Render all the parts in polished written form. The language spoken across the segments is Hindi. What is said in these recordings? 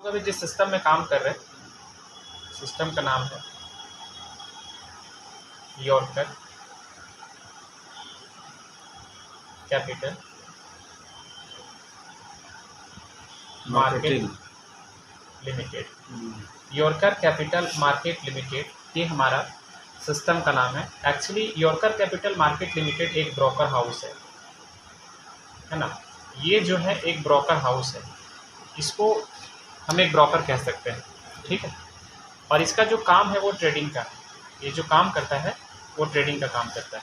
अभी जिस सिस्टम में काम कर रहे हैं, सिस्टम का नाम है yorker capital market limited. Yorker capital market limited, ये हमारा सिस्टम का नाम है। Actually yorker capital market limited एक ब्रोकर हाउस है ना। ये जो है एक ब्रोकर हाउस है, इसको हम एक ब्रोकर कह सकते हैं, ठीक है। और इसका जो काम है वो ट्रेडिंग का है। ये जो काम करता है वो ट्रेडिंग का काम करता है,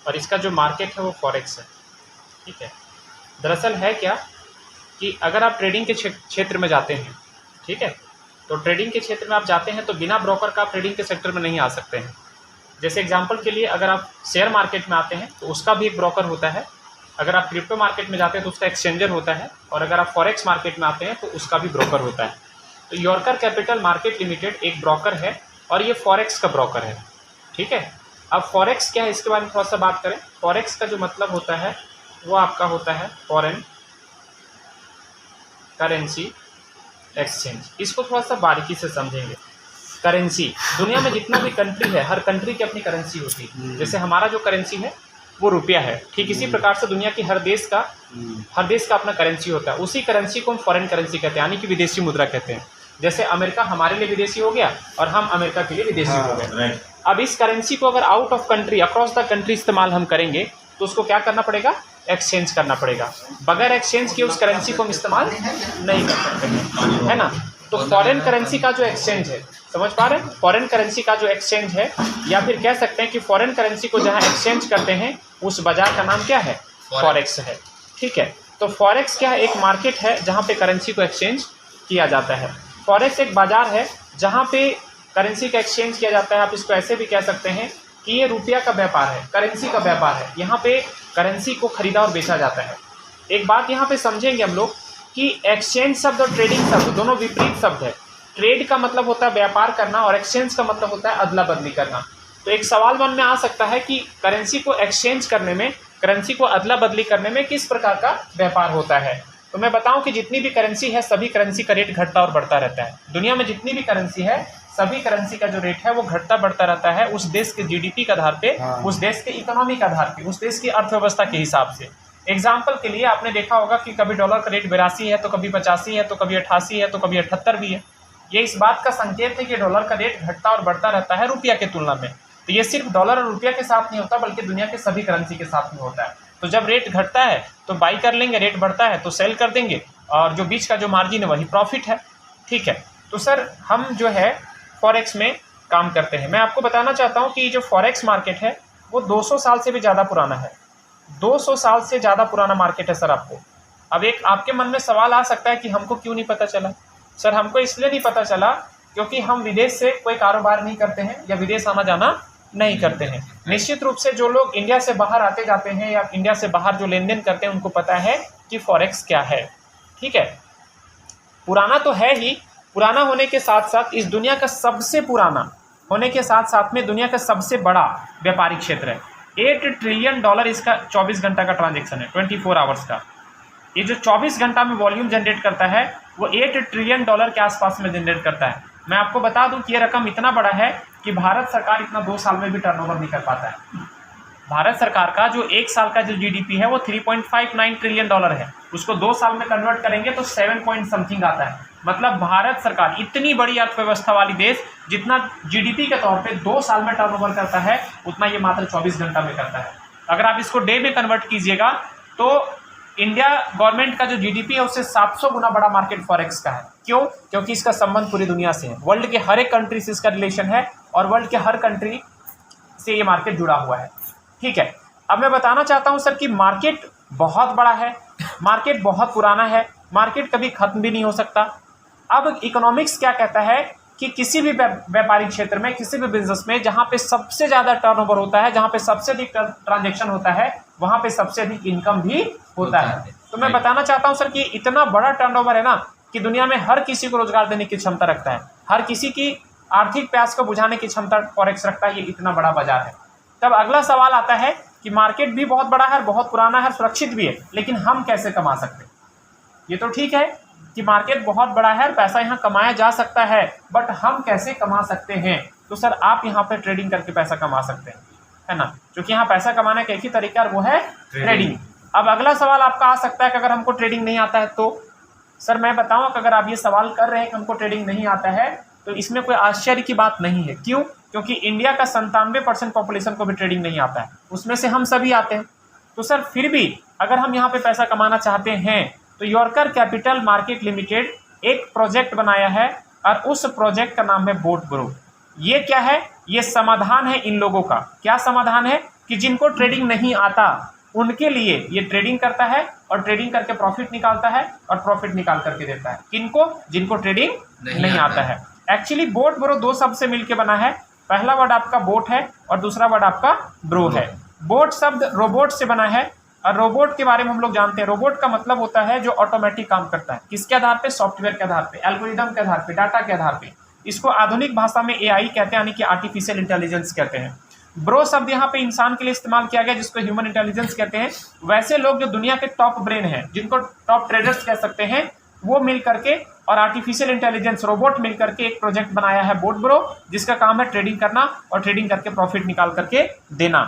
और इसका जो मार्केट है वो फॉरेक्स है, ठीक है। दरअसल है क्या कि अगर आप ट्रेडिंग के क्षेत्र में जाते हैं, ठीक है, तो ट्रेडिंग के क्षेत्र में आप जाते हैं तो बिना ब्रोकर का आप ट्रेडिंग के सेक्टर में नहीं आ सकते हैं। जैसे एग्जांपल के लिए अगर आप शेयर मार्केट में आते हैं तो उसका भी एक ब्रोकर होता है, अगर आप क्रिप्टो मार्केट में जाते हैं तो उसका एक्सचेंजर होता है, और अगर आप फॉरेक्स मार्केट में आते हैं तो उसका भी ब्रोकर होता है। तो यॉर्कर कैपिटल मार्केट लिमिटेड एक ब्रोकर है और ये फॉरेक्स का ब्रोकर है, ठीक है। अब फॉरेक्स क्या है इसके बारे में थोड़ा सा बात करें। फॉरेक्स का जो मतलब होता है वो आपका होता है फॉरेन करेंसी एक्सचेंज। इसको थोड़ा सा बारीकी से समझेंगे। करेंसी, दुनिया में जितना भी कंट्री है, हर कंट्री की अपनी करेंसी होती है। जैसे हमारा जो करेंसी है वो रुपया है, ठीक इसी प्रकार से दुनिया की हर देश का अपना करेंसी होता है। उसी करेंसी को हम फॉरेन करेंसी कहते हैं, यानी कि विदेशी मुद्रा कहते हैं। जैसे अमेरिका हमारे लिए विदेशी हो गया और हम अमेरिका के लिए विदेशी हो गए। अब इस करेंसी को अगर out of country, across the country इस्तेमाल हम करेंगे तो उसको क्या करना पड़ेगा, एक्सचेंज करना पड़ेगा। बगैर एक्सचेंज के उस करेंसी को हम इस्तेमाल नहीं कर सकते हैं, है ना। तो फॉरेन करेंसी का जो एक्सचेंज है, समझ पा रहे हैं, फॉरेन करेंसी का जो एक्सचेंज है, या फिर कह सकते हैं कि फॉरेन करेंसी को जहां एक्सचेंज करते हैं उस बाजार का नाम क्या है, फॉरेक्स है, ठीक है। तो फॉरेक्स क्या है, एक मार्केट है जहां पे करेंसी को एक्सचेंज किया जाता है। फॉरेक्स एक बाजार है जहां पे करेंसी का एक्सचेंज किया जाता है। आप इसको ऐसे भी कह सकते हैं कि ये रुपया का व्यापार है, करेंसी का व्यापार है। यहाँ पे करेंसी को खरीदा और बेचा जाता है। एक बात यहाँ पे समझेंगे हम लोग कि एक्सचेंज शब्द और ट्रेडिंग शब्द दोनों विपरीत शब्द है। ट्रेड का मतलब होता है व्यापार करना और एक्सचेंज का मतलब होता है अदला बदली करना। तो एक सवाल मन में आ सकता है कि करेंसी को एक्सचेंज करने में, करेंसी को अदला बदली करने में किस प्रकार का व्यापार होता है। तो मैं बताऊं कि जितनी भी करेंसी है सभी करेंसी का रेट घटता और बढ़ता रहता है। दुनिया में जितनी भी करेंसी है सभी करेंसी का जो रेट है वो घटता बढ़ता रहता है, उस देश के जीडीपी के आधार पे, उस देश के इकोनॉमी के आधार पे, उस देश की अर्थव्यवस्था के हिसाब से। एग्जाम्पल के लिए आपने देखा होगा कि कभी डॉलर का रेट 82 है तो कभी 85 है तो कभी 88 है तो कभी 78 भी है। ये इस बात का संकेत है कि डॉलर का रेट घटता और बढ़ता रहता है रुपया के तुलना में। तो ये सिर्फ डॉलर और रुपया के साथ नहीं होता बल्कि दुनिया के सभी करेंसी के साथ में होता है। तो जब रेट घटता है तो बाई कर लेंगे, रेट बढ़ता है तो सेल कर देंगे, और जो बीच का जो मार्जिन है वही प्रॉफिट है, ठीक है। तो सर हम जो है फॉरेक्स में काम करते हैं। मैं आपको बताना चाहता हूँ कि जो फॉरेक्स मार्केट है वो 200 साल से भी ज़्यादा पुराना है। 200 साल से ज़्यादा पुराना मार्केट है सर। आपको अब एक आपके मन में सवाल आ सकता है कि हमको क्यों नहीं पता चला। सर हमको इसलिए नहीं पता चला क्योंकि हम विदेश से कोई कारोबार नहीं करते हैं या विदेश आना जाना नहीं करते हैं। निश्चित रूप से जो लोग इंडिया से बाहर आते जाते हैं या इंडिया से बाहर जो लेन देन करते हैं उनको पता है कि फॉरेक्स क्या है, ठीक है। पुराना तो है ही, पुराना होने के साथ साथ इस दुनिया का सबसे पुराना होने के साथ साथ में दुनिया का सबसे बड़ा व्यापारिक क्षेत्र है। 8 ट्रिलियन डॉलर इसका 24 घंटा का ट्रांजेक्शन है, 24 आवर्स का। ये जो 24 घंटा में वॉल्यूम जनरेट करता है वो 8 ट्रिलियन डॉलर के आसपास में जनरेट करता है। मैं आपको बता दूं कि ये रकम इतना बड़ा है कि भारत सरकार इतना 2 साल में भी टर्नओवर नहीं कर पाता है। भारत सरकार का जो 1 साल का जो जीडीपी है वो 3.59 ट्रिलियन डॉलर है, उसको 2 साल में कन्वर्ट करेंगे तो 7 पॉइंट समथिंग आता है। मतलब भारत सरकार इतनी बड़ी अर्थव्यवस्था वाली देश जितना जीडीपी के तौर पे 2 साल में टर्नओवर करता है उतना ये मात्र 24 घंटा में करता है। अगर आप इसको डे में कन्वर्ट कीजिएगा तो इंडिया गवर्नमेंट का जो जीडीपी है उससे 700 गुना बड़ा मार्केट फॉरेक्स का है। क्यों? क्योंकि इसका संबंध पूरी दुनिया से है। वर्ल्ड के हर एक कंट्री से इसका रिलेशन है और वर्ल्ड के हर कंट्री से ये मार्केट जुड़ा हुआ है, ठीक है। अब मैं बताना चाहता हूं सर कि मार्केट बहुत बड़ा है, मार्केट बहुत पुराना है, मार्केट कभी खत्म भी नहीं हो सकता। अब इकोनॉमिक्स क्या कहता है कि किसी भी व्यापारिक क्षेत्र में, किसी भी बिजनेस में जहां पे सबसे ज़्यादा टर्नओवर होता है, जहां पे सबसे अधिक ट्रांजैक्शन होता है, वहां पे सबसे अधिक इनकम भी होता है। तो मैं बताना चाहता हूं सर कि इतना बड़ा टर्नओवर है ना कि दुनिया में हर किसी को रोजगार देने की क्षमता रखता है, हर किसी की आर्थिक प्यास को बुझाने की क्षमता फॉरेक्स रखता है। ये इतना बड़ा बाजार है। तब अगला सवाल आता है कि मार्केट भी बहुत बड़ा है, बहुत पुराना है, सुरक्षित भी है, लेकिन हम कैसे कमा सकते हैं। ये तो ठीक है कि मार्केट बहुत बड़ा है और पैसा यहाँ कमाया जा सकता है, बट हम कैसे कमा सकते हैं? तो सर आप यहाँ पे ट्रेडिंग करके पैसा कमा सकते हैं, है ना, क्योंकि यहाँ पैसा कमाने का एक ही तरीका है, वो है ट्रेडिंग। अब अगला सवाल आपका आ सकता है कि अगर हमको ट्रेडिंग नहीं आता है तो? सर मैं बताऊँ कि अगर आप ये सवाल कर रहे हैं कि हमको ट्रेडिंग नहीं आता है, तो इसमें कोई आश्चर्य की बात नहीं है। क्यों? क्योंकि इंडिया का 97% पॉपुलेशन को भी ट्रेडिंग नहीं आता है, उसमें से हम सभी आते हैं। तो सर फिर भी अगर हम यहाँ पे पैसा कमाना चाहते हैं तो यॉर्कर कैपिटल मार्केट लिमिटेड एक प्रोजेक्ट बनाया है और उस प्रोजेक्ट का नाम है बोट ब्रो। ये क्या है? ये समाधान है इन लोगों का। क्या समाधान है? कि जिनको ट्रेडिंग नहीं आता उनके लिए ये ट्रेडिंग करता है और ट्रेडिंग करके प्रॉफिट निकालता है और प्रॉफिट निकाल करके देता है। किनको? जिनको ट्रेडिंग नहीं आता है। एक्चुअली बोट ब्रो दो शब्द से मिलकर बना है। पहला वर्ड आपका बोट है और दूसरा वर्ड आपका ब्रो है। बोट शब्द रोबोट से बना है और रोबोट के बारे में हम लोग जानते हैं। रोबोट का मतलब होता है जो ऑटोमेटिक काम करता है। किसके आधार पे? सॉफ्टवेयर के आधार पे, एल्गोरिदम के आधार पे, डाटा के आधार पे। इसको आधुनिक भाषा में एआई कहते हैं, यानी कि आर्टिफिशियल इंटेलिजेंस कहते हैं। ब्रो शब्द यहाँ पे इंसान के लिए इस्तेमाल किया गया जिसको ह्यूमन इंटेलिजेंस कहते हैं। वैसे लोग जो दुनिया के टॉप ब्रेन हैं, जिनको टॉप ट्रेडर्स कह सकते हैं, वो मिल करके और आर्टिफिशियल इंटेलिजेंस रोबोट मिल करके एक प्रोजेक्ट बनाया है बोट ब्रो, जिसका काम है ट्रेडिंग करना और ट्रेडिंग करके प्रॉफिट निकाल करके देना।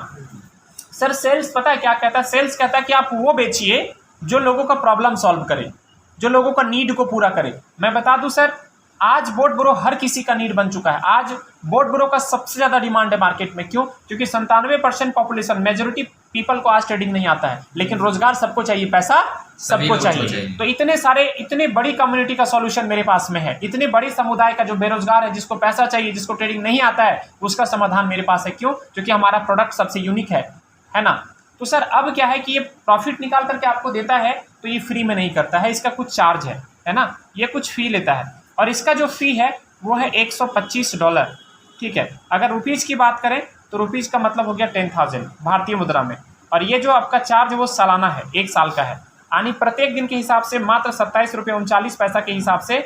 सर सेल्स पता है क्या कहता है? सेल्स कहता है कि आप वो बेचिए जो लोगों का प्रॉब्लम सॉल्व करे, जो लोगों का नीड को पूरा करे। मैं बता दूं सर, आज बोट ब्रो हर किसी का नीड बन चुका है। आज बोट ब्रो का सबसे ज्यादा डिमांड है मार्केट में। क्यों? क्योंकि 97% पॉपुलेशन, मेजोरिटी पीपल को आज ट्रेडिंग नहीं आता है, लेकिन रोजगार सबको चाहिए, पैसा सबको चाहिए। तो इतने बड़ी कम्युनिटी का सॉल्यूशन मेरे पास में है। इतने बड़ी समुदाय का जो बेरोजगार है, जिसको पैसा चाहिए, जिसको ट्रेडिंग नहीं आता है, उसका समाधान मेरे पास है। क्यों? क्योंकि हमारा प्रोडक्ट सबसे यूनिक है ना। तो सर अब क्या है कि ये प्रॉफिट निकाल करके आपको देता है, तो ये फ्री में नहीं करता है, इसका कुछ चार्ज है ना, ये कुछ फी लेता है। और इसका जो फी है वो है $125। ठीक है, अगर रुपीज़ की बात करें तो रुपीज़ का मतलब हो गया 10,000 भारतीय मुद्रा में। और ये जो आपका चार्ज है वो सालाना है, 1 साल का है, यानी प्रत्येक दिन के हिसाब से मात्र ₹27.39 के हिसाब से,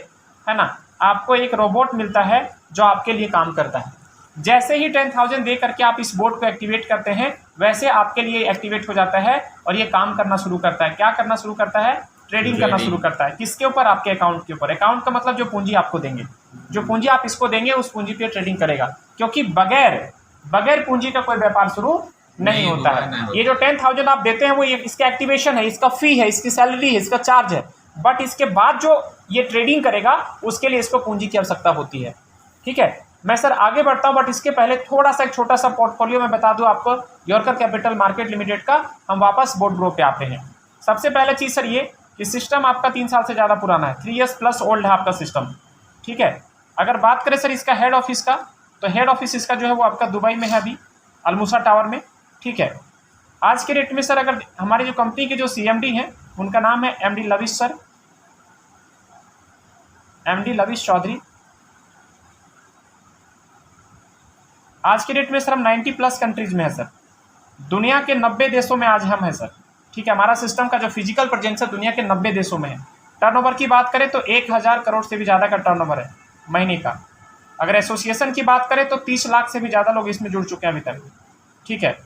है ना, आपको एक रोबोट मिलता है जो आपके लिए काम करता है। जैसे ही 10,000 दे करके आप इस बोर्ड को एक्टिवेट करते हैं, वैसे आपके लिए एक्टिवेट हो जाता है और ये काम करना शुरू करता है। क्या करना शुरू करता है? ट्रेडिंग करना शुरू करता है। किसके ऊपर? आपके अकाउंट के ऊपर। अकाउंट का मतलब जो पूंजी आपको देंगे, जो पूंजी आप इसको देंगे उस पूंजी पे ट्रेडिंग करेगा, क्योंकि बगैर पूंजी का कोई व्यापार शुरू नहीं होता है। ये जो 10,000 आप देते हैं वो इसका एक्टिवेशन है, इसका फी है, इसकी सैलरी है, इसका चार्ज है। बट इसके बाद जो ये ट्रेडिंग करेगा उसके लिए इसको पूंजी की आवश्यकता होती है। ठीक है, मैं सर आगे बढ़ता हूं, बट इसके पहले थोड़ा सा एक छोटा सा पोर्टफोलियो में बता दूं आपको यॉर्कर कैपिटल मार्केट लिमिटेड का। हम वापस बोट ब्रो पे आते हैं। सबसे पहले चीज़ सर ये कि सिस्टम आपका 3 साल से ज़्यादा पुराना है, 3 years प्लस ओल्ड है आपका सिस्टम। ठीक है, अगर बात करें सर इसका हेड ऑफिस का, तो हेड ऑफिस इसका जो है वो आपका दुबई में है, अभी अलमुसा टावर में। ठीक है, आज के डेट में सर अगर हमारी जो कंपनी के जो CMD हैं उनका नाम है MD Lavish sir, MD Lavish Chaudhary. आज के डेट में सर हम 90+ कंट्रीज में है सर, दुनिया के 90 देशों में आज हम हैं सर। ठीक है, हमारा सिस्टम का जो फिजिकल प्रेजेंस है दुनिया के 90 देशों में है। टर्नओवर की बात करें तो 1000 करोड़ से भी ज़्यादा का टर्नओवर है महीने का। अगर एसोसिएशन की बात करें तो 30 लाख से भी ज़्यादा लोग इसमें जुड़ चुके हैं अभी तक। ठीक है,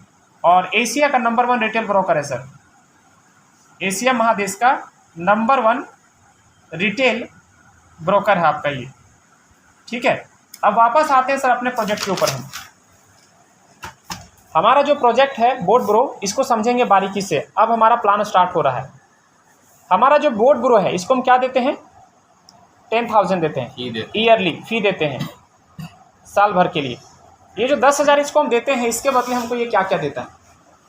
और एशिया का नंबर 1 रिटेल ब्रोकर है सर, एशिया महादेश का नंबर 1 रिटेल ब्रोकर है आपका ये। ठीक है, अब वापस आते हैं सर अपने प्रोजेक्ट के ऊपर। हमारा जो प्रोजेक्ट है बोट ब्रो, इसको समझेंगे बारीकी से। अब हमारा प्लान स्टार्ट हो रहा है। हमारा जो बोट ब्रो है इसको हम क्या देते हैं? 10,000 देते हैं, ईयरली फी देते हैं साल भर के लिए। ये जो 10,000 इसको हम देते हैं, इसके बदले हमको ये क्या क्या देता है?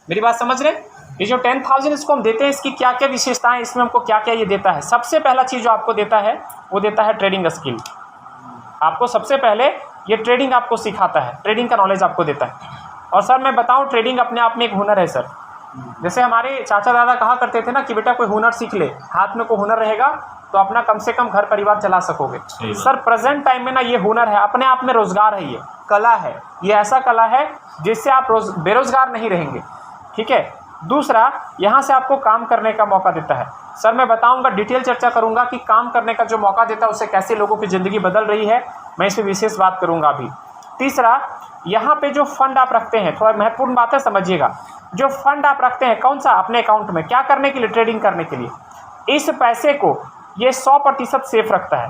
मेरी बात समझ रहे हैं? ये जो 10,000 इसको हम देते हैं, इसकी क्या क्या विशेषताएं, इसमें हमको क्या क्या ये देता है? सबसे पहला चीज़ जो आपको देता है वो देता है ट्रेडिंग स्किल। आपको सबसे पहले ये ट्रेडिंग आपको सिखाता है, ट्रेडिंग का नॉलेज आपको देता है। और सर मैं बताऊं, ट्रेडिंग अपने आप में एक हुनर है सर। जैसे हमारे चाचा दादा कहा करते थे ना कि बेटा कोई हुनर सीख ले, हाथ में कोई हुनर रहेगा तो अपना कम से कम घर परिवार चला सकोगे। सर प्रेजेंट टाइम में ना ये हुनर है, अपने आप में रोजगार है, ये कला है, ये ऐसा कला है जिससे आप बेरोजगार नहीं रहेंगे। ठीक है, दूसरा यहाँ से आपको काम करने का मौका देता है। सर मैं बताऊंगा, डिटेल चर्चा करूंगा कि काम करने का जो मौका देता है उससे कैसे लोगों की ज़िंदगी बदल रही है, मैं इस पर विशेष बात करूंगा अभी। तीसरा, यहाँ पे जो फंड आप रखते हैं, थोड़ा महत्वपूर्ण बात है, समझिएगा। जो फंड आप रखते हैं, कौन सा? अपने अकाउंट में। क्या करने के लिए? ट्रेडिंग करने के लिए। इस पैसे को ये 100% सेफ रखता है,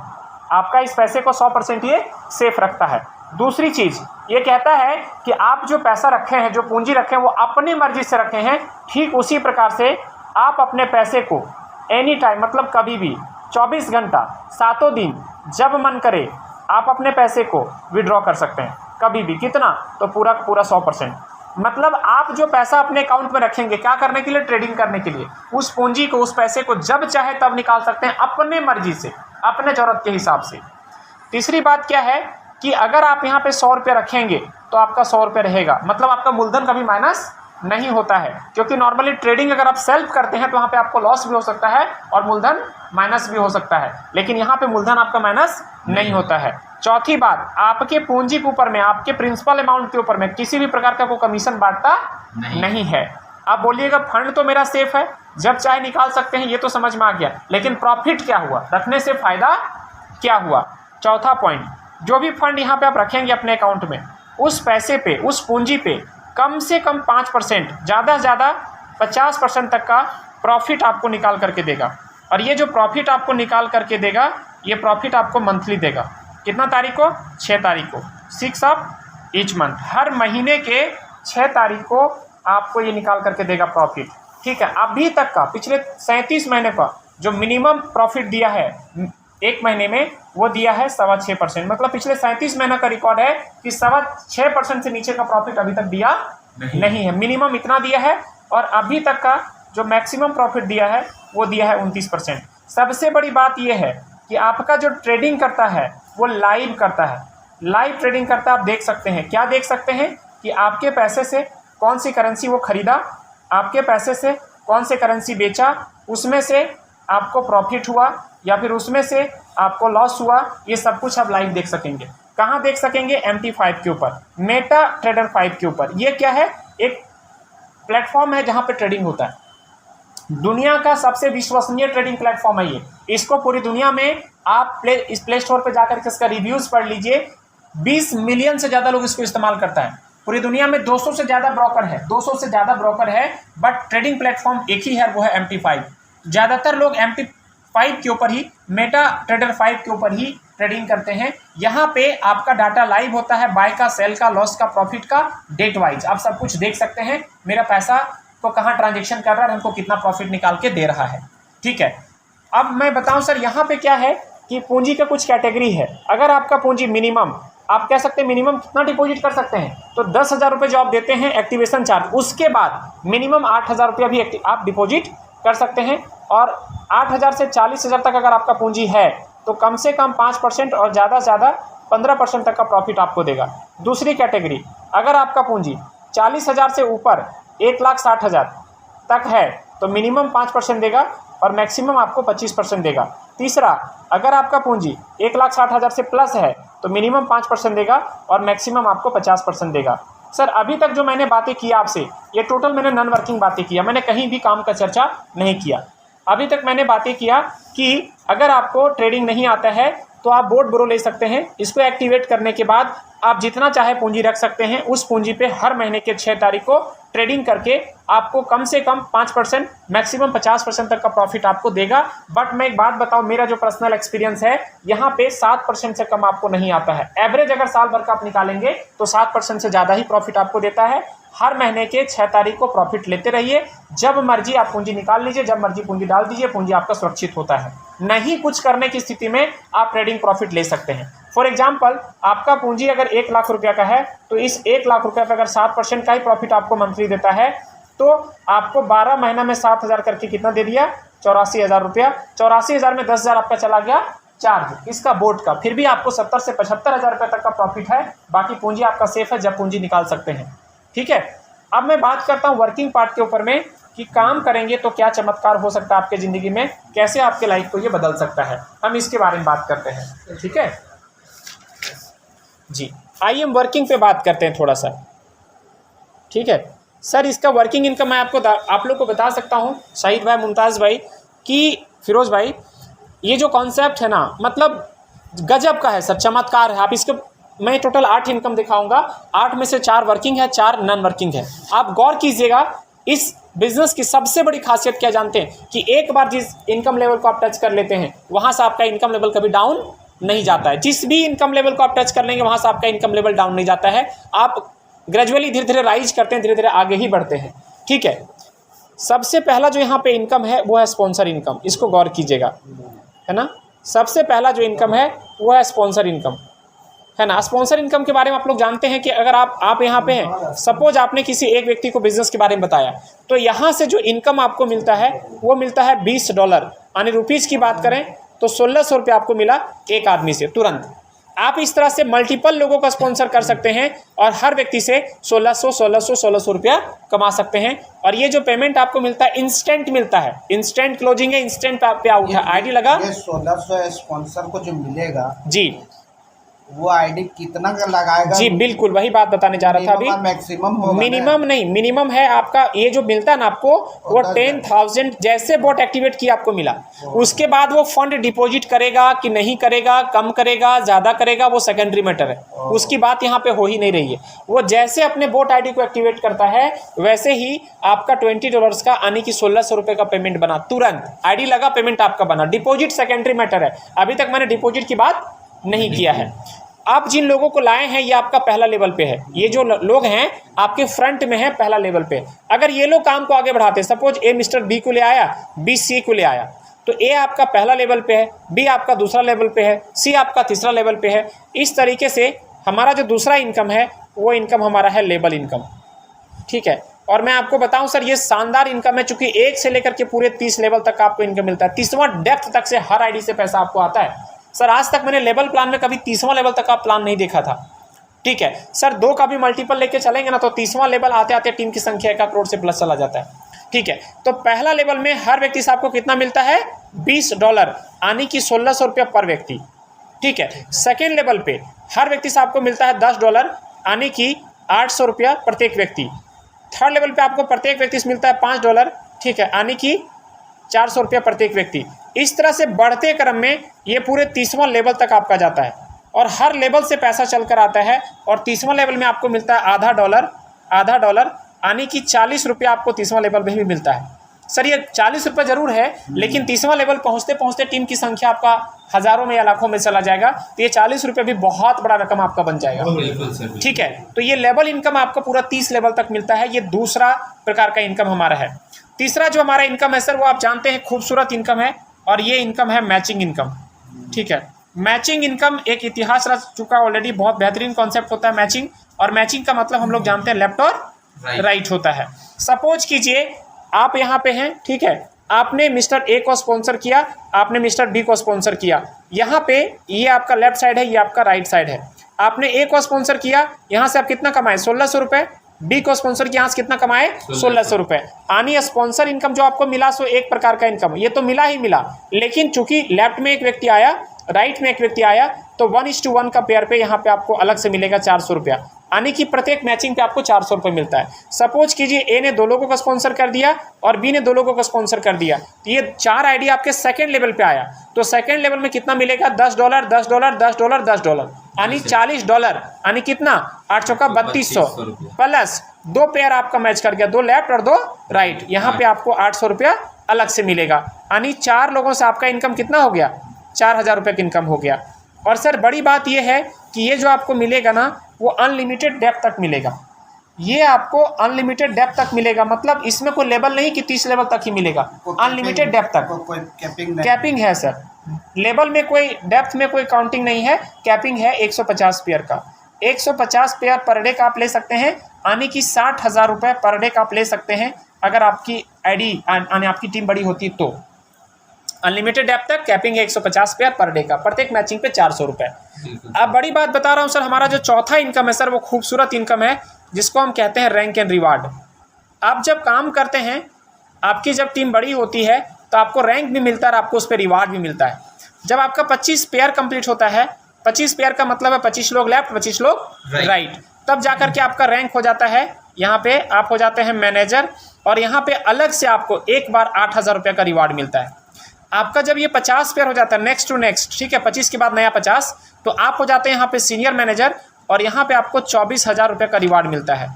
आपका इस पैसे को 100% ये सेफ रखता है। दूसरी चीज़ ये कहता है कि आप जो पैसा रखे हैं, जो पूंजी रखे हैं, वो अपनी मर्जी से रखे हैं। ठीक उसी प्रकार से आप अपने पैसे को एनी टाइम, मतलब कभी भी, 24 घंटा, 7 दिन, जब मन करे आप अपने पैसे को विड्रॉ कर सकते हैं कभी भी। कितना? तो पूरा 100%। मतलब आप जो पैसा अपने अकाउंट में रखेंगे, क्या करने के लिए? ट्रेडिंग करने के लिए। उस पूंजी को, उस पैसे को जब चाहे तब निकाल सकते हैं, अपने मर्जी से, अपने ज़रूरत के हिसाब से। तीसरी बात क्या है कि अगर आप यहाँ पे 100 रुपये रखेंगे तो आपका 100 रुपये रहेगा, मतलब आपका मूलधन कभी माइनस नहीं होता है। क्योंकि नॉर्मली ट्रेडिंग अगर आप सेल्फ करते हैं तो वहाँ पे आपको लॉस भी हो सकता है और मूलधन माइनस भी हो सकता है, लेकिन यहाँ पे मूलधन आपका माइनस नहीं होता है। चौथी बात, आपके पूंजी के ऊपर में, आपके प्रिंसिपल अमाउंट के ऊपर में किसी भी प्रकार का कोई कमीशन बांटता नहीं है। आप बोलिएगा फंड तो मेरा सेफ है, जब चाहे निकाल सकते हैं, ये तो समझ में आ गया, लेकिन प्रॉफिट क्या हुआ, रखने से फायदा क्या हुआ? चौथा पॉइंट, जो भी फंड यहाँ पे आप रखेंगे अपने अकाउंट में, उस पैसे पे, उस पूंजी पे कम से कम 5%, ज़्यादा से ज़्यादा 50% तक का प्रॉफिट आपको निकाल करके देगा। और ये जो प्रॉफिट आपको निकाल करके देगा, ये प्रॉफिट आपको मंथली देगा। कितना तारीख को? 6 तारीख को, 6 ऑफ ईच मंथ। हर महीने के 6 तारीख को आपको ये निकाल करके देगा प्रॉफिट। ठीक है, अभी तक का पिछले 37 महीने का जो मिनिमम प्रॉफिट दिया है एक महीने में, वो दिया है 6.25%। मतलब पिछले 37 महीने का रिकॉर्ड है कि 6.25% से नीचे का प्रॉफिट अभी तक दिया नहीं है। मिनिमम इतना दिया है, और अभी तक का जो मैक्सिमम प्रॉफिट दिया है वो दिया है 29%। सबसे बड़ी बात यह है कि आपका जो ट्रेडिंग करता है वो लाइव करता है, लाइव ट्रेडिंग करता है। आप देख सकते हैं, क्या देख सकते हैं कि आपके पैसे से कौन सी करेंसी वो खरीदा, आपके पैसे से कौन से करेंसी बेचा, उसमें से आपको प्रॉफिट हुआ या फिर उसमें से आपको लॉस हुआ, ये सब कुछ आप लाइव देख सकेंगे। कहाँ देख सकेंगे? MT5 के ऊपर, मेटा ट्रेडर 5 के ऊपर। ये क्या है? एक प्लेटफॉर्म है जहाँ पे ट्रेडिंग होता है। दुनिया का सबसे विश्वसनीय ट्रेडिंग प्लेटफॉर्म है ये। इसको पूरी दुनिया में आप इस प्ले स्टोर पर जाकर के इसका रिव्यूज़ पढ़ लीजिए। 20 मिलियन से ज़्यादा लोग इसको इस्तेमाल करता है। पूरी दुनिया में 200 से ज़्यादा ब्रोकर है, 200 से ज़्यादा ब्रोकर है, बट ट्रेडिंग प्लेटफॉर्म एक ही है, वो है MT5। ज़्यादातर लोग MT5 के ऊपर ही, मेटा ट्रेडर 5 के ऊपर ही ट्रेडिंग करते हैं। यहाँ पे आपका डाटा लाइव होता है, बाय का, सेल का, लॉस का, प्रॉफिट का, डेट वाइज आप सब कुछ देख सकते हैं। मेरा पैसा को कहाँ ट्रांजेक्शन कर रहा है, हमको कितना प्रॉफिट निकाल के दे रहा है। ठीक है, अब मैं बताऊं सर, यहाँ पे क्या है कि पूंजी का कुछ कैटेगरी है। अगर आपका पूंजी मिनिमम, आप कह सकते हैं मिनिमम कितना डिपॉजिट कर सकते हैं, तो 10,000 रुपये जो आप देते हैं एक्टिवेशन चार्ज, उसके बाद मिनिमम 8,000 रुपया भी आप डिपॉजिट कर सकते हैं। और 8,000 से 40,000 तक अगर आपका पूंजी है तो कम से कम 5% और ज़्यादा से ज़्यादा 15% तक का प्रॉफिट आपको देगा। दूसरी कैटेगरी, अगर आपका पूंजी 40,000 से ऊपर 1,60,000 तक है तो मिनिमम 5% देगा और मैक्सिमम आपको 25% देगा। तीसरा, अगर आपका पूंजी 1,60,000 से प्लस है तो मिनिमम 5% देगा और मैक्सिमम आपको 50% देगा। सर अभी तक जो मैंने बातें की आपसे, ये टोटल मैंने नॉन वर्किंग बातें किया, मैंने कहीं भी काम का चर्चा नहीं किया। अभी तक मैंने बातें किया कि अगर आपको ट्रेडिंग नहीं आता है तो आप बोर्ड ब्रो ले सकते हैं। इसको एक्टिवेट करने के बाद आप जितना चाहे पूंजी रख सकते हैं। उस पूंजी पे हर महीने के 6 तारीख को ट्रेडिंग करके आपको कम से कम 5%, मैक्सिमम 50% तक का प्रॉफिट आपको देगा। बट मैं एक बात बताऊं, मेरा जो पर्सनल एक्सपीरियंस है, यहाँ पे 7% से कम आपको नहीं आता है। एवरेज अगर साल भर का आप निकालेंगे तो 7% से ज़्यादा ही प्रॉफिट आपको देता है। हर महीने के 6 तारीख को प्रॉफिट लेते रहिए, जब मर्जी आप पूंजी निकाल लीजिए, जब मर्जी पूंजी डाल दीजिए, पूंजी आपका सुरक्षित होता है। नहीं कुछ करने की स्थिति में आप ट्रेडिंग प्रॉफिट ले सकते हैं। फॉर एग्जाम्पल, आपका पूंजी अगर 1 लाख रुपया का है तो इस 1 लाख रुपये पर अगर 7% का ही प्रॉफिट आपको मंथली देता है तो आपको 12 महीना में 7,000 करके कितना दे दिया? 84,000 रुपया। 84,000 में 10,000 आपका चला गया चार्ज इसका, बोर्ड का। फिर भी आपको 70 से 75,000 रुपये तक का प्रॉफिट है। बाकी पूंजी आपका सेफ है, जब पूंजी निकाल सकते हैं। ठीक है, अब मैं बात करता हूँ वर्किंग पार्ट के ऊपर में कि काम करेंगे तो क्या चमत्कार हो सकता है आपके ज़िंदगी में, कैसे आपके लाइफ को ये बदल सकता है, हम इसके बारे में बात करते हैं। ठीक है जी, आइए हम वर्किंग पे बात करते हैं थोड़ा सा। ठीक है सर, इसका वर्किंग इनकम मैं आप लोग को बता सकता हूँ, शाहिद भाई, मुमताज़ भाई, कि फिरोज़ भाई, ये जो कॉन्सेप्ट है ना, मतलब गजब का है सर, चमत्कार है। आप इसको, मैं टोटल 8 इनकम दिखाऊंगा, 8 में से 4 वर्किंग है, 4 नॉन वर्किंग है। आप गौर कीजिएगा, इस बिजनेस की सबसे बड़ी खासियत क्या जानते हैं कि एक बार जिस इनकम लेवल को आप टच कर लेते हैं वहाँ से आपका इनकम लेवल कभी डाउन नहीं जाता है। जिस भी इनकम लेवल को आप टच कर लेंगे वहाँ से आपका इनकम लेवल डाउन नहीं जाता है। आप ग्रेजुअली धीरे धीरे राइज करते हैं, धीरे धीरे आगे ही बढ़ते हैं। ठीक है, सबसे पहला जो यहाँ पे इनकम है वो है स्पॉन्सर इनकम। इसको गौर कीजिएगा, है ना। सबसे पहला जो इनकम है वो है स्पॉन्सर इनकम, है ना। स्पॉन्सर इनकम के बारे में आप लोग जानते हैं कि अगर आप यहाँ पे हैं, सपोज आपने किसी एक व्यक्ति को बिजनेस के बारे में बताया, तो यहाँ से जो इनकम आपको मिलता है वो मिलता है $20, यानी रुपीज़ की बात करें तो 1600 रुपये आपको मिला एक आदमी से तुरंत। आप इस तरह से मल्टीपल लोगों का स्पॉन्सर कर सकते हैं और हर व्यक्ति से 1600 रुपया कमा सकते हैं। और ये जो पेमेंट आपको मिलता है इंस्टेंट मिलता है, इंस्टेंट क्लोजिंग है, इंस्टेंट पे आउट है। आईडी लगा, ये 1600 स्पॉन्सर को जो मिलेगा जी, वो आईडी कितना का लगाएगा? जी बिल्कुल वही बात बताने जा रहा था अभी। मैक्सिमम होगा, मिनिमम नहीं, मिनिमम है आपका ये जो मिलता है ना आपको वो 10,000। जैसे बोट एक्टिवेट किया आपको मिला, उसके बाद वो फंड डिपॉजिट करेगा कि नहीं करेगा, कम करेगा, ज़्यादा करेगा, वो सेकेंडरी मैटर है। उसकी बात यहाँ पे हो ही नहीं रही है। वो जैसे अपने बोट आईडी को एक्टिवेट करता है वैसे ही आपका $20 का यानी कि 1600 रुपये का पेमेंट बना तुरंत। आईडी लगा, पेमेंट आपका बना। डिपॉजिट सेकेंडरी मैटर है, अभी तक मैंने डिपॉजिट की बात नहीं किया है। आप जिन लोगों को लाए हैं ये आपका पहला लेवल पे है। ये जो लोग हैं आपके फ्रंट में है, पहला लेवल पे। अगर ये लोग काम को आगे बढ़ाते हैं, सपोज ए मिस्टर बी को ले आया, बी सी को ले आया, तो ए आपका पहला लेवल पे है, बी आपका दूसरा लेवल पे है, सी आपका तीसरा लेवल पे है। इस तरीके से हमारा जो दूसरा इनकम है वो इनकम हमारा है लेवल इनकम। ठीक है, और मैं आपको बताऊं सर ये शानदार इनकम है, चूंकि 1 से लेकर के पूरे 30 लेवल तक आपको इनकम मिलता है। 30वां डेप्थ तक से हर आईडी से पैसा आपको आता है। सर आज तक मैंने लेवल प्लान में कभी 30वां लेवल तक का प्लान नहीं देखा था। ठीक है सर, 2 का भी मल्टीपल लेके चलेंगे ना तो 30वां लेवल आते आते टीम की संख्या 1 करोड़ से प्लस चला जाता है। ठीक है, तो पहला लेवल में हर व्यक्ति से आपको कितना मिलता है? $20 यानी कि 1600 रुपया पर व्यक्ति। ठीक है, सेकेंड लेवल पे हर व्यक्ति से आपको मिलता है $10 यानी कि 800 रुपया प्रत्येक व्यक्ति। थर्ड लेवल पे आपको प्रत्येक व्यक्ति से मिलता है $5, ठीक है, यानी कि 400 रुपया प्रत्येक व्यक्ति। इस तरह से बढ़ते क्रम में ये पूरे 30वां लेवल तक आपका जाता है और हर लेवल से पैसा चलकर आता है। और 30वां लेवल में आपको मिलता है आधा डॉलर यानी कि 40 रुपया आपको 30वां लेवल में भी मिलता है। सर ये 40 रुपये जरूर है, लेकिन 30वां लेवल पहुँचते पहुँचते टीम की संख्या आपका हज़ारों में या लाखों में चला जाएगा, तो ये 40 रुपये भी बहुत बड़ा रकम आपका बन जाएगा। ठीक है, तो ये लेवल इनकम आपका पूरा 30 लेवल तक मिलता है। ये दूसरा प्रकार का इनकम हमारा है। तीसरा जो हमारा इनकम है सर वो आप जानते हैं खूबसूरत इनकम है, और ये इनकम है मैचिंग इनकम। ठीक है, मैचिंग इनकम एक इतिहास रच चुका ऑलरेडी, बहुत बेहतरीन कॉन्सेप्ट होता है मैचिंग। और मैचिंग का मतलब हम लोग जानते हैं लेफ्ट और राइट होता है। सपोज कीजिए आप यहाँ पे हैं, ठीक है, आपने मिस्टर ए को स्पॉन्सर किया, आपने मिस्टर बी को स्पॉन्सर किया। यहाँ पे ये आपका लेफ्ट साइड है, ये आपका राइट साइड है। आपने ए को स्पॉन्सर किया, यहाँ से आप कितना कमाए? 1600 रुपये। बी को स्पॉन्सर किया, यहाँ से कितना कमाए? 1600 रुपये। यानी स्पॉन्सर इनकम जो आपको मिला सो एक प्रकार का इनकम, ये तो मिला ही मिला, लेकिन चूंकि लेफ्ट में एक व्यक्ति आया, राइट में एक व्यक्ति आया, तो 1:1 का पेयर पे यहाँ पे आपको अलग से मिलेगा 400 रुपया। यानी कि प्रत्येक मैचिंग पे आपको 400 रुपये मिलता है। सपोज कीजिए ए ने 2 लोगों का स्पॉन्सर कर दिया और बी ने 2 लोगों का स्पॉन्सर कर दिया, तो ये 4 आईडी आपके सेकेंड लेवल पे आया। तो सेकेंड लेवल में कितना मिलेगा? $10 यानी $40, यानी कितना? 8 चौका 3200 प्लस 2 पेयर आपका मैच कर गया, 2 लेफ्ट और 2 राइट। यहाँ पे आपको 800 रुपया अलग से मिलेगा। यानी 4 लोगों से आपका इनकम कितना हो गया? 4000 रुपये का इनकम हो गया। और सर बड़ी बात यह है कि ये जो आपको मिलेगा ना वो अनलिमिटेड डेप्थ तक मिलेगा। ये आपको अनलिमिटेड डेप्थ तक मिलेगा, मतलब इसमें कोई लेवल नहीं कि 30 लेवल तक ही मिलेगा, अनलिमिटेड डेप्थ तक। कोई कैपिंग है सर, लेवल में कोई डेप्थ में कोई काउंटिंग नहीं है। कैपिंग है 150 पेयर का। 150 पेयर पर डे का आप ले सकते हैं, यानी कि 60,000 रुपये पर डे का आप ले सकते हैं अगर आपकी आईडी यानी आपकी टीम बड़ी होती तो। अनलिमिटेड डेप्थ तक, कैपिंग है 150 पेयर पर डे का, प्रत्येक मैचिंग पे 400 रुपये। अब बड़ी बात बता रहा हूँ सर, हमारा जो चौथा इनकम है सर वो खूबसूरत इनकम है, जिसको हम कहते हैं रैंक एंड रिवार्ड। आप जब काम करते हैं, आपकी जब टीम बड़ी होती है तो आपको रैंक भी मिलता है और आपको उस पर रिवार्ड भी मिलता है। जब आपका 25 पेयर कंप्लीट होता है, 25 पेयर का मतलब है 25 लोग लेफ्ट 25 लोग राइट, तब जाकर के आपका रैंक हो जाता है। यहाँ पे आप हो जाते हैं मैनेजर, और यहाँ पे अलग से आपको एक बार 8000 रुपये का रिवार्ड मिलता है। आपका जब ये 50 पेयर हो जाता है नेक्स्ट टू नेक्स्ट, ठीक है, 25 के बाद नया 50, तो आप हो जाते हैं यहाँ पे सीनियर मैनेजर, और यहाँ पे आपको 24,000 रुपये का रिवार्ड मिलता है।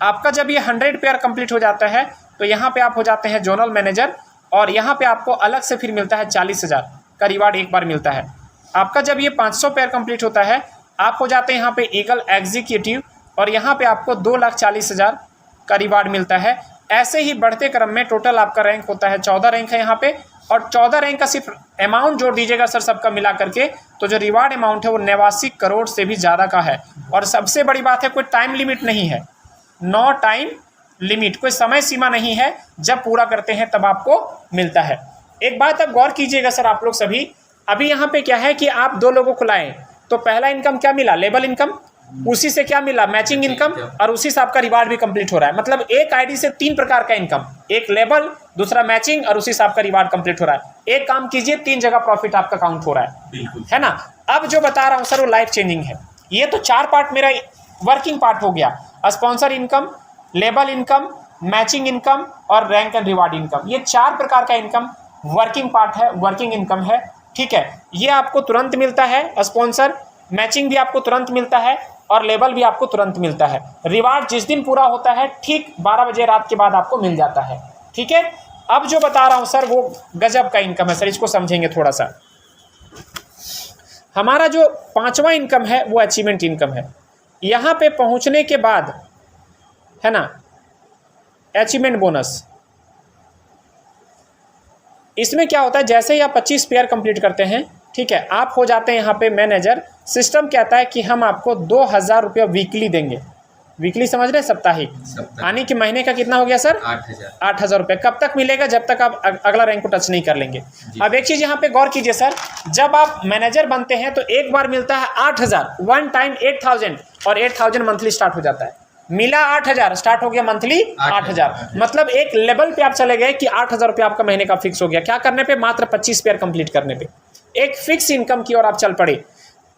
आपका जब ये 100 पेयर कंप्लीट हो जाता है तो यहाँ पे आप हो जाते हैं जोनल मैनेजर, और यहाँ पे आपको अलग से फिर मिलता है 40,000 का रिवार्ड एक बार मिलता है। आपका जब ये 500 पेयर कंप्लीट होता है आप हो जाते हैं यहाँ पे ईगल एग्जीक्यूटिव, और यहाँ पे आपको 2,40,000 का रिवार्ड मिलता है। ऐसे ही बढ़ते क्रम में टोटल आपका रैंक होता है 14 रैंक है यहाँ पे, और 14 रैंक का सिर्फ अमाउंट जोड़ दीजिएगा सर सबका मिला करके, तो जो रिवार्ड अमाउंट है वो 89 करोड़ से भी ज़्यादा का है। और सबसे बड़ी बात है कोई टाइम लिमिट नहीं है, नो टाइम लिमिट, कोई समय सीमा नहीं है, जब पूरा करते हैं तब आपको मिलता है। एक बात अब गौर कीजिएगा सर आप लोग सभी, अभी यहाँ पे क्या है कि आप 2 लोगों को लाएं तो पहला इनकम क्या मिला, लेबल इनकम, उसी से क्या मिला, मैचिंग इनकम, और उसी से आपका रिवार्ड भी कंप्लीट हो रहा है। मतलब एक आईडी से 3 प्रकार का इनकम, एक लेबल, दूसरा मैचिंग, और उसी से आपका रिवार्ड कंप्लीट हो रहा है। एक काम कीजिए 3 जगह प्रॉफिट आपका काउंट हो रहा है, है ना। अब जो बता रहा हूँ सर वो लाइफ चेंजिंग है। ये तो 4 पार्ट मेरा वर्किंग पार्ट हो गया, sponsor income, label income, matching income और रैंक एंड रिवार्ड इनकम। ये 4 प्रकार का इनकम वर्किंग पार्ट है, वर्किंग इनकम है, ठीक है। ये आपको तुरंत मिलता है, स्पॉन्सर, मैचिंग भी आपको तुरंत मिलता है, और लेबल भी आपको तुरंत मिलता है। रिवार्ड जिस दिन पूरा होता है ठीक 12 बजे रात के बाद आपको मिल जाता है, ठीक है। अब जो बता रहा हूँ सर वो गजब का इनकम है सर, इसको समझेंगे थोड़ा सा। हमारा जो 5वां इनकम है वो अचीवमेंट इनकम है। यहाँ पे पहुँचने के बाद है ना अचीवमेंट बोनस, इसमें क्या होता है, जैसे ही आप 25 पेयर कंप्लीट करते हैं, ठीक है, आप हो जाते हैं यहाँ पे मैनेजर। सिस्टम कहता है कि हम आपको 2,000 रुपया वीकली देंगे। वीकली समझ रहे हैं, साप्ताहिक, यानी कि महीने का कितना हो गया सर, 8,000 रुपये। कब तक मिलेगा, जब तक आप अगला रैंक को टच नहीं कर लेंगे। अब एक चीज़ यहाँ पे गौर कीजिए सर, जब आप मैनेजर बनते हैं तो एक बार मिलता है 8,000, 1 टाइम 8,000, और 8,000 मंथली स्टार्ट हो जाता है। मिला 8,000, स्टार्ट हो गया मंथली 8,000, मतलब एक लेवल पे आप चले गए कि 8,000 रुपये आपका महीने का फिक्स हो गया। क्या करने पे, मात्र 25 पेयर कंप्लीट करने पे, एक फिक्स इनकम की ओर आप चल पड़े।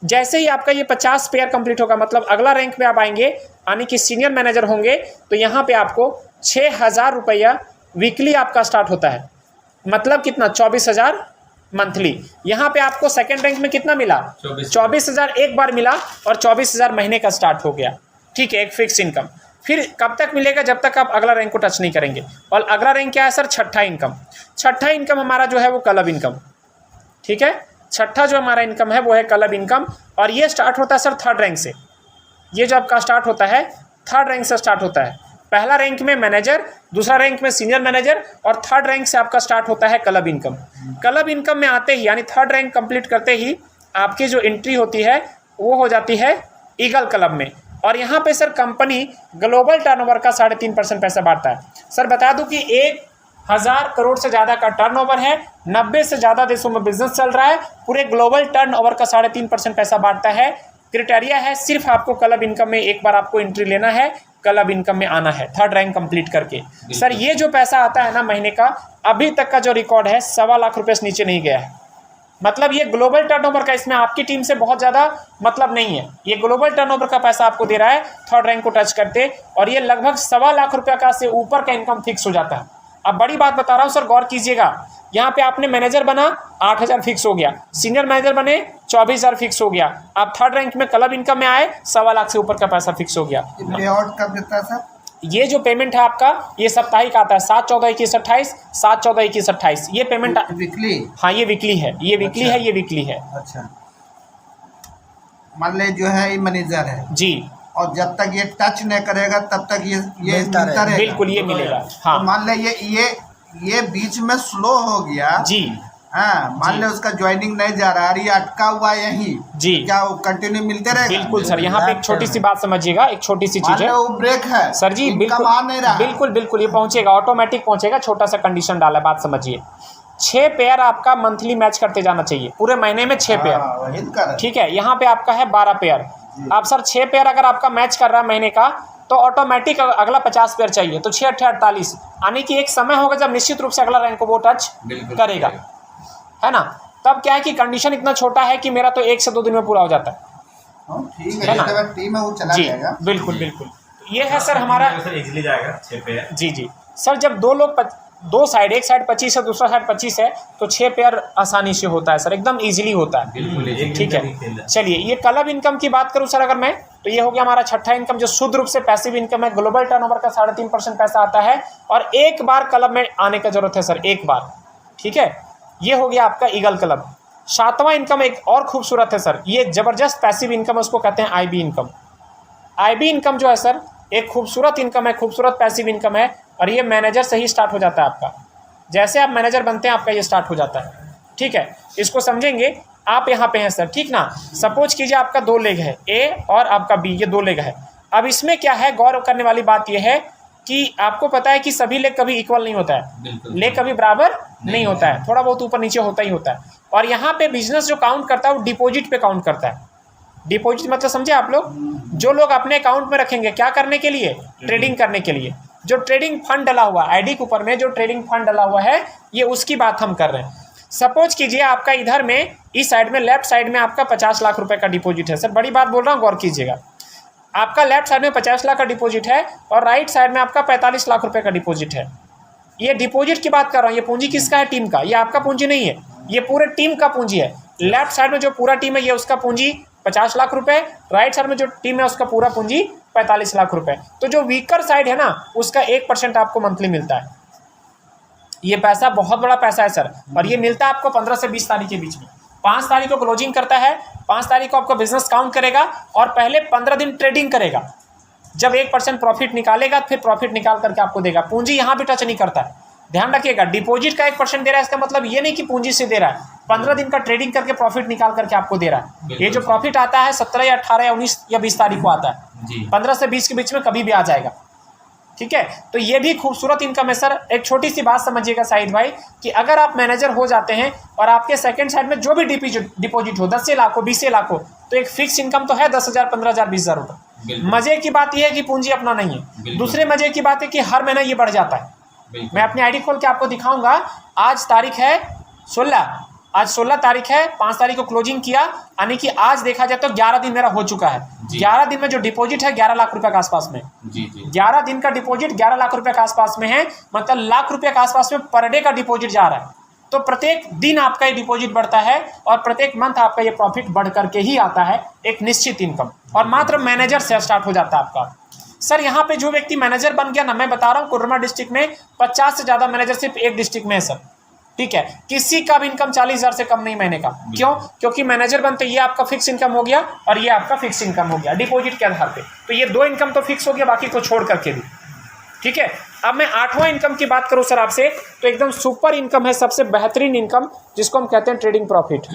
जैसे ही आपका ये 50 पेयर कंप्लीट होगा, मतलब अगला रैंक पे आप आएंगे, यानी कि सीनियर मैनेजर होंगे, तो यहाँ पे आपको 6,000 रुपया वीकली आपका स्टार्ट होता है। मतलब कितना, 24,000 मंथली। यहाँ पे आपको सेकेंड रैंक में कितना मिला, 24,000 एक बार मिला, और 24,000 महीने का स्टार्ट हो गया, ठीक है, एक फिक्स इनकम। फिर कब तक मिलेगा, जब तक आप अगला रैंक को टच नहीं करेंगे। और अगला रैंक क्या है सर, 6ठा इनकम। 6ठा इनकम हमारा जो है वो क्लब इनकम, ठीक है। 6ठा जो हमारा इनकम है वो है क्लब इनकम, और ये स्टार्ट होता है सर 3rd रैंक से। ये जो आपका स्टार्ट होता है 3rd रैंक से स्टार्ट होता है। पहला रैंक में मैनेजर, दूसरा रैंक में सीनियर मैनेजर, और 3rd रैंक से आपका स्टार्ट होता है क्लब इनकम। क्लब इनकम में आते ही, यानी 3rd रैंक कंप्लीट करते ही आपकी जो एंट्री होती है वो हो जाती है ईगल क्लब में। और यहाँ पे सर कंपनी ग्लोबल टर्नओवर का 3.5% पैसा बांटता है। सर बता दूं कि 1,000 करोड़ से ज़्यादा का टर्नओवर है, 90 से ज़्यादा देशों में बिजनेस चल रहा है, पूरे ग्लोबल टर्नओवर का 3.5% पैसा बांटता है। क्राइटेरिया है सिर्फ आपको क्लब इनकम में एक बार आपको एंट्री लेना है, क्लब इनकम में आना है 3rd रैंक कंप्लीट करके। सर ये जो पैसा आता है ना महीने का, अभी तक का जो रिकॉर्ड है 1.25 लाख रुपये से नीचे नहीं गया है। मतलब ये ग्लोबल टर्नओवर का, इसमें आपकी टीम से बहुत ज़्यादा मतलब नहीं है। ये ग्लोबल टर्नओवर का पैसा आपको दे रहा है 3rd रैंक को टच करते, और ये लगभग 1.25 लाख रुपये का से ऊपर का इनकम फिक्स हो जाता है। अब बड़ी बात बता रहा हूँ सर, गौर कीजिएगा। यहाँ पे आपने मैनेजर बना, 8,000 फिक्स हो गया। सीनियर मैनेजर बने, 24,000 फिक्स हो गया। आप 3rd रैंक में क्लब इनकम में आए, 1.25 लाख से ऊपर का पैसा फिक्स हो गया। पे आउट कब देता है सर? ये जो पेमेंट है आपका, ये साप्ताहिक आता है, 7, 14, 21, 28, 7, 14, 21, 28। ये पेमेंट वीकली? हाँ ये वीकली है, ये वीकली अच्छा। है, ये वीकली है। अच्छा, मान ले जो है ये मैनेजर है जी, और जब तक ये टच नहीं करेगा तब तक ये मिलता रहेगा। बिल्कुल ये मिलेगा। हाँ तो मान ले ये बीच में स्लो हो गया जी, हाँ, मान ले उसका ज्वाइनिंग नहीं जा रहा है, ये अटका हुआ है यहीं जी, क्या वो कंटिन्यू मिलते रहेगा? बिल्कुल सर। यहाँ पे एक छोटी सी बात समझिएगा, एक छोटी सी चीज है, वो ब्रेक है सर जी, बिल्कुल आ नहीं रहा। बिल्कुल बिल्कुल ये पहुंचेगा, ऑटोमेटिक पहुंचेगा। छोटा सा कंडीशन डाला है, बात समझिए। 6 पेयर आपका मंथली मैच करते जाना चाहिए, पूरे महीने में 6 पेयर, ठीक है। यहाँ पे आपका है 12 पेयर। अब सर 6 पेयर अगर आपका मैच कर रहा है महीने का, तो ऑटोमेटिक अगला 50 पेयर चाहिए, तो 6 8 48, यानी कि एक समय होगा जब निश्चित रूप से अगला रैंक को वो टच करेगा, है ना। तब क्या है कि कंडीशन इतना छोटा है कि मेरा तो 1 से 2 दिन में पूरा हो जाता है, ठीक है ना। टीम है वो चला जी जाएगा। बिल्कुल बिल्कुल, ये है सर हमारा इजीली जाएगा 6 पेयर। जी जी सर। जब 2 लोग दो साइड, एक साइड 25 है दूसरा साइड 25 है, तो 6 पेयर आसानी से होता है सर, एकदम इजीली होता है। ठीक है, चलिए ये क्लब इनकम की बात करूं सर अगर मैं, तो ये हो गया हमारा छठा इनकम जो शुद्ध रूप से पैसिव इनकम है। ग्लोबल टर्नओवर का 3.5% पैसा आता है और एक बार क्लब में आने का जरूरत है सर, एक बार। ठीक है, ये हो गया आपका ईगल क्लब। सातवां इनकम एक और खूबसूरत है सर, ये जबरदस्त पैसिव इनकम है, उसको कहते हैं आईबी इनकम। आईबी इनकम जो है सर एक खूबसूरत इनकम है, खूबसूरत पैसिव इनकम है, और ये मैनेजर से ही स्टार्ट हो जाता है आपका। जैसे आप मैनेजर बनते हैं आपका ये स्टार्ट हो जाता है। ठीक है, इसको समझेंगे। आप यहाँ पे हैं सर, ठीक ना, सपोज कीजिए आपका 2 लेग है, ए और आपका बी, ये 2 लेग है। अब इसमें क्या है, गौर करने वाली बात यह है कि आपको पता है कि सभी लेग कभी इक्वल नहीं होता है, लेग कभी बराबर नहीं होता है, थोड़ा बहुत ऊपर नीचे होता ही होता है। और यहाँ पे बिजनेस जो काउंट करता है वो डिपॉजिट पे काउंट करता है। डिपॉजिट मतलब समझे आप लोग, जो लोग अपने अकाउंट में रखेंगे क्या करने के लिए, ट्रेडिंग करने के लिए। जो ट्रेडिंग फंड डला हुआ आईडी के ऊपर में, जो ट्रेडिंग फंड डला हुआ है, ये उसकी बात हम कर रहे हैं। सपोज कीजिए आपका इधर में इस साइड में लेफ्ट साइड में आपका 50 लाख रुपए का डिपॉजिट है। सर बड़ी बात बोल रहा हूँ, गौर कीजिएगा। आपका लेफ्ट साइड में 50 लाख का डिपॉजिट है और राइट साइड में आपका 45 लाख रुपए का डिपॉजिट है। ये डिपॉजिट की बात कर रहा हूँ, ये पूंजी किसका है, टीम का। ये आपका पूंजी नहीं है, ये पूरे टीम का पूंजी है। लेफ्ट साइड में जो पूरा टीम है ये उसका पूंजी 50 लाख रुपए, राइट साइड में जो टीम है उसका पूरा पूंजी 45 लाख रुपए। तो जो वीकर साइड है ना उसका 1% आपको मंथली मिलता है। ये पैसा बहुत बड़ा पैसा है सर, और ये मिलता है आपको 15 से 20 तारीख के बीच में। 5 तारीख को क्लोजिंग करता है, 5 तारीख को आपका बिजनेस काउंट करेगा और पहले 15 दिन ट्रेडिंग करेगा। जब 1% प्रॉफिट निकालेगा फिर प्रॉफिट निकाल करके आपको देगा। पूंजी यहाँ भी टच नहीं करता है, ध्यान रखिएगा। डिपॉजिट का 1% दे रहा है, इसका मतलब ये नहीं कि पूंजी से दे रहा है, 15 दिन का ट्रेडिंग करके प्रॉफिट निकाल करके आपको दे रहा है। ये जो प्रॉफिट आता है 17 या 18 या 19 या 20 तारीख को आता है, 15 से 20 के बीच में कभी भी आ जाएगा। ठीक है, तो ये भी खूबसूरत इनकम है सर। एक छोटी सी बात समझिएगा शाहिद भाई, कि अगर आप मैनेजर हो जाते हैं और आपके सेकंड साइड में जो भी डिपॉजिट हो 10 लाख हो 20 लाख हो, तो एक फिक्स इनकम तो है 10,000 15,000 20,000 रुपये। मजे की बात यह है कि पूंजी अपना नहीं है। दूसरे मजे की बात है कि हर महीना ये बढ़ जाता है। मैं अपनी आईडी खोल के आपको दिखाऊंगा। आज तारीख है 16, आज 16 तारीख है, 5 तारीख को क्लोजिंग किया, यानी कि आज देखा जाए तो 11 दिन मेरा हो चुका है। 11 दिन में जो डिपॉजिट है 11 लाख रुपए के आसपास में। 11 दिन का डिपॉजिट 11 लाख रुपए के आसपास में है, मतलब लाख रुपए के आसपास में पर डे का डिपॉजिट जा रहा है। तो प्रत्येक दिन आपका ये डिपॉजिट बढ़ता है और प्रत्येक मंथ आपका ये प्रॉफिट बढ़ करके ही आता है, एक निश्चित इनकम। और मात्र मैनेजर से स्टार्ट हो जाता है आपका। सर यहाँ पे जो व्यक्ति मैनेजर बन गया ना, मैं बता रहा हूँ कोडरमा डिस्ट्रिक्ट में 50 से ज़्यादा मैनेजर सिर्फ एक डिस्ट्रिक्ट में है सर। ठीक है, किसी का भी इनकम 40,000 से कम नहीं महीने का। क्यों? क्योंकि मैनेजर बनते ये आपका फिक्स इनकम हो गया और ये आपका फिक्स इनकम हो गया डिपॉजिट के आधार पे। तो ये 2 इनकम तो फिक्स हो गया, बाकी को छोड़ करके भी। ठीक है, अब मैं 8वां इनकम की बात करूँ सर आपसे, तो एकदम सुपर इनकम है, सबसे बेहतरीन इनकम, जिसको हम कहते हैं ट्रेडिंग प्रॉफिट,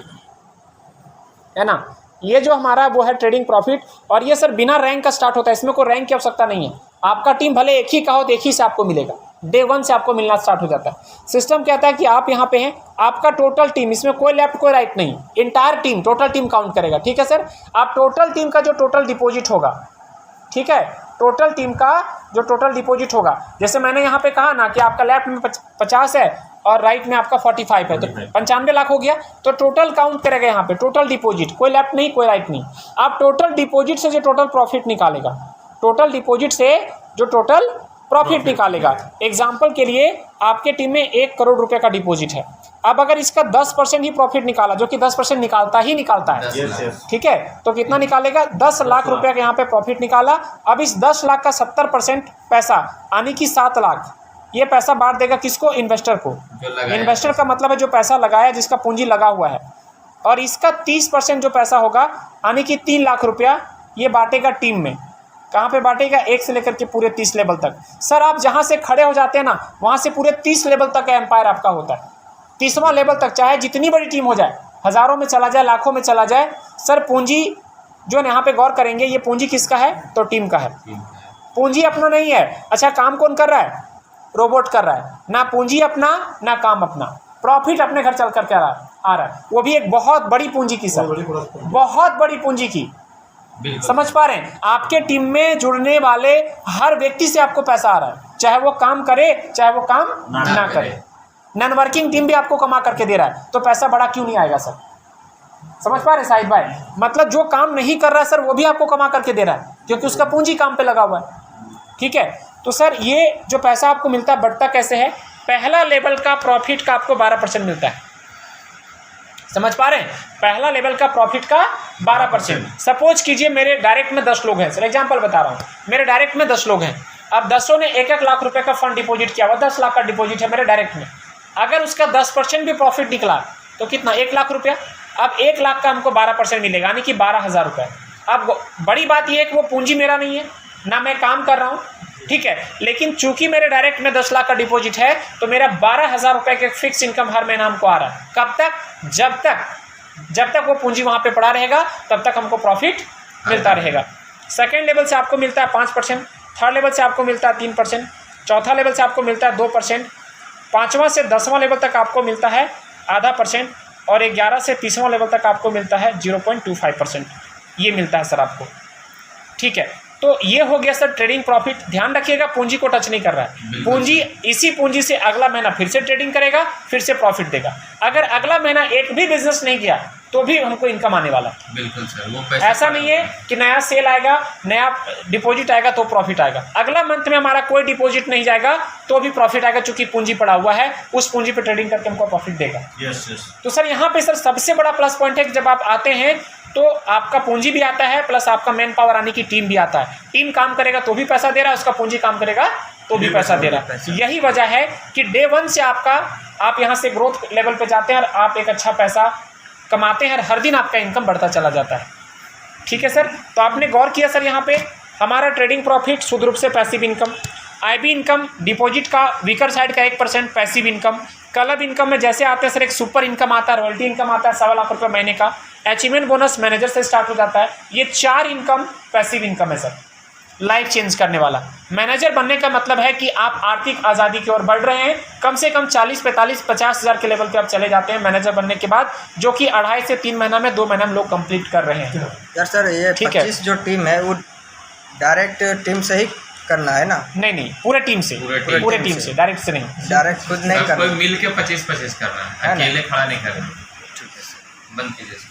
है ना। ये जो हमारा वो है ट्रेडिंग प्रॉफिट, और ये सर बिना रैंक का स्टार्ट होता है, इसमें कोई रैंक की आवश्यकता नहीं है। आपका टीम भले एक ही का हो तो एक ही से आपको मिलेगा, डे 1 से आपको मिलना स्टार्ट हो जाता है। सिस्टम कहता है कि आप यहाँ पे हैं, आपका टोटल टीम, इसमें कोई लेफ्ट कोई राइट नहीं, entire team, total team count करेगा। ठीक है सर, आप टोटल टीम का जो टोटल डिपॉजिट होगा, ठीक है, टोटल टीम का जो टोटल डिपॉजिट होगा, जैसे मैंने यहाँ पे कहा ना कि आपका लेफ्ट में 50 है और राइट में आपका 45 है, तो 95 लाख हो गया। तो टोटल काउंट करेगा यहाँ पे, टोटल डिपॉजिट, कोई लेफ्ट नहीं कोई राइट नहीं। आप टोटल डिपॉजिट से जो टोटल प्रॉफिट निकालेगा, टोटल डिपॉजिट से जो टोटल प्रॉफिट निकालेगा। एग्जाम्पल के लिए आपके टीम में 1 करोड़ रुपए का डिपॉजिट है। अब अगर इसका 10% ही प्रॉफिट निकाला, जो कि 10% निकालता है, ठीक है, तो कितना निकालेगा, 10 लाख रुपए का यहाँ पे प्रॉफिट निकाला। अब इस 10 लाख का 70% पैसा, यानी कि 7 लाख, ये पैसा बांट देगा किसको, इन्वेस्टर को। इन्वेस्टर का मतलब है जो पैसा लगाया, जिसका पूंजी लगा हुआ है। और इसका 30% जो पैसा होगा, यानी कि 3 लाख रुपया, ये बांटेगा टीम में। कहाँ पे बांटेगा, 1 से लेकर के पूरे 30 लेवल तक। सर आप जहाँ से खड़े हो जाते हैं ना, वहाँ से पूरे 30 लेवल तक का एम्पायर आपका होता है। 30वां लेवल तक, चाहे जितनी बड़ी टीम हो जाए, हज़ारों में चला जाए, लाखों में चला जाए, सर पूंजी जो यहाँ पे गौर करेंगे, ये पूंजी किसका है, तो टीम का है। पूंजी अपना नहीं है। अच्छा, काम कौन कर रहा है, रोबोट कर रहा है। ना पूंजी अपना ना काम अपना, प्रॉफिट अपने घर चल करके आ रहा है, वो भी एक बहुत बड़ी पूंजी की सर, बहुत बड़ी पूंजी की। समझ पा रहे हैं, आपके टीम में जुड़ने वाले हर व्यक्ति से आपको पैसा आ रहा है, चाहे वो काम करे चाहे वो काम ना करे। नॉन वर्किंग टीम भी आपको कमा करके दे रहा है, तो पैसा बड़ा क्यों नहीं आएगा सर। समझ पा रहे हैं शाहिद भाई, मतलब जो काम नहीं कर रहा है सर, वो भी आपको कमा करके दे रहा है, क्योंकि उसका पूंजी काम पे लगा हुआ है। ठीक है, तो सर ये जो पैसा आपको मिलता है बढ़ता कैसे है, पहला लेवल का प्रॉफिट का आपको 12% मिलता है। समझ पा रहे हैं? पहला लेवल का प्रॉफिट का 12%। सपोज कीजिए मेरे डायरेक्ट में 10 लोग हैं, सर एग्जांपल बता रहा हूँ, मेरे डायरेक्ट में 10 लोग हैं। अब 10 ने 1-1 लाख रुपए का फंड डिपॉजिट किया हुआ, 10 लाख का डिपॉजिट है मेरे डायरेक्ट में। अगर उसका 10% भी प्रॉफिट निकला तो कितना, 1 लाख रुपया। अब 1 लाख का हमको 12% मिलेगा, यानी कि 12,000 रुपये। अब बड़ी बात यह है कि वो पूंजी मेरा नहीं है, ना मैं काम कर रहा हूँ, ठीक है, लेकिन चूंकि मेरे डायरेक्ट में 10 लाख का डिपॉजिट है तो मेरा 12,000 रुपये का फिक्स इनकम हर महीना हमको आ रहा है। कब तक? जब तक वो पूंजी वहाँ पे पड़ा रहेगा तब तक हमको प्रॉफिट मिलता रहेगा। सेकेंड लेवल से आपको मिलता है 5%, थर्ड लेवल से आपको मिलता है 3%, चौथा लेवल से आपको मिलता है 2%, 5वां से 10वां लेवल तक आपको मिलता है 0.5% और 11 से 30वां लेवल तक आपको मिलता है 0.25%। ये मिलता है सर आपको, ठीक है। तो ये हो गया सर ट्रेडिंग प्रॉफिट। ध्यान रखिएगा पूंजी को टच नहीं कर रहा है, पूंजी इसी पूंजी से अगला महीना फिर से ट्रेडिंग करेगा, फिर से प्रॉफिट देगा। अगर अगला महीना एक भी बिजनेस नहीं किया तो भी हमको इनकम आने वाला है। बिल्कुल सर, वो पैसा ऐसा नहीं है कि नया सेल आएगा, नया डिपॉजिट आएगा तो प्रॉफिट आएगा। अगला मंथ में हमारा कोई डिपॉजिट नहीं जाएगा तो भी प्रॉफिट आएगा, चूंकि पूंजी पड़ा हुआ है, उस पूंजी पे ट्रेडिंग करके हमको प्रॉफिट देगा। Yes yes. तो सर यहाँ पे सर सबसे बड़ा प्लस पॉइंट है कि जब आप आते हैं तो आपका पूंजी भी आता है, प्लस आपका मैन पावर आने की टीम भी आता है। टीम काम करेगा तो भी पैसा दे रहा है, उसका पूंजी काम करेगा तो भी पैसा दे रहा है। यही वजह है कि डे 1 से आप यहाँ से ग्रोथ लेवल पे जाते हैं और आप एक अच्छा पैसा कमाते हैं और हर दिन आपका इनकम बढ़ता चला जाता है। ठीक है सर, तो आपने गौर किया सर यहाँ पे हमारा ट्रेडिंग प्रॉफिट शुद्ध रूप से passive income, IB income deposit का वीकर साइड का 1% पैसिव इनकम, क्लब इनकम में जैसे आते हैं सर एक सुपर इनकम आता है, रॉयल्टी इनकम आता है 1.25 लाख रुपये महीने का, अचीवमेंट बोनस मैनेजर से स्टार्ट हो जाता है। ये 4 इनकम पैसिव इनकम है सर, लाइफ चेंज करने वाला। मैनेजर बनने का मतलब है कि आप आर्थिक आज़ादी की ओर बढ़ रहे हैं। कम से कम 40, 45, 50 हज़ार के लेवल पे आप चले जाते हैं मैनेजर बनने के बाद, जो कि 2.5 से 3 महीना में 2 महीना में लोग कंप्लीट कर रहे हैं। यार सर ये 25 जो टीम है वो डायरेक्ट टीम से ही करना है ना? नहीं, पूरे टीम से, पूरे टीम से, डायरेक्ट से नहीं, डायरेक्ट खुद नहीं करना, कोई मिल के 25-25 करना है, अकेले खड़ा नहीं करना। ठीक है सर। बंद कीजिए।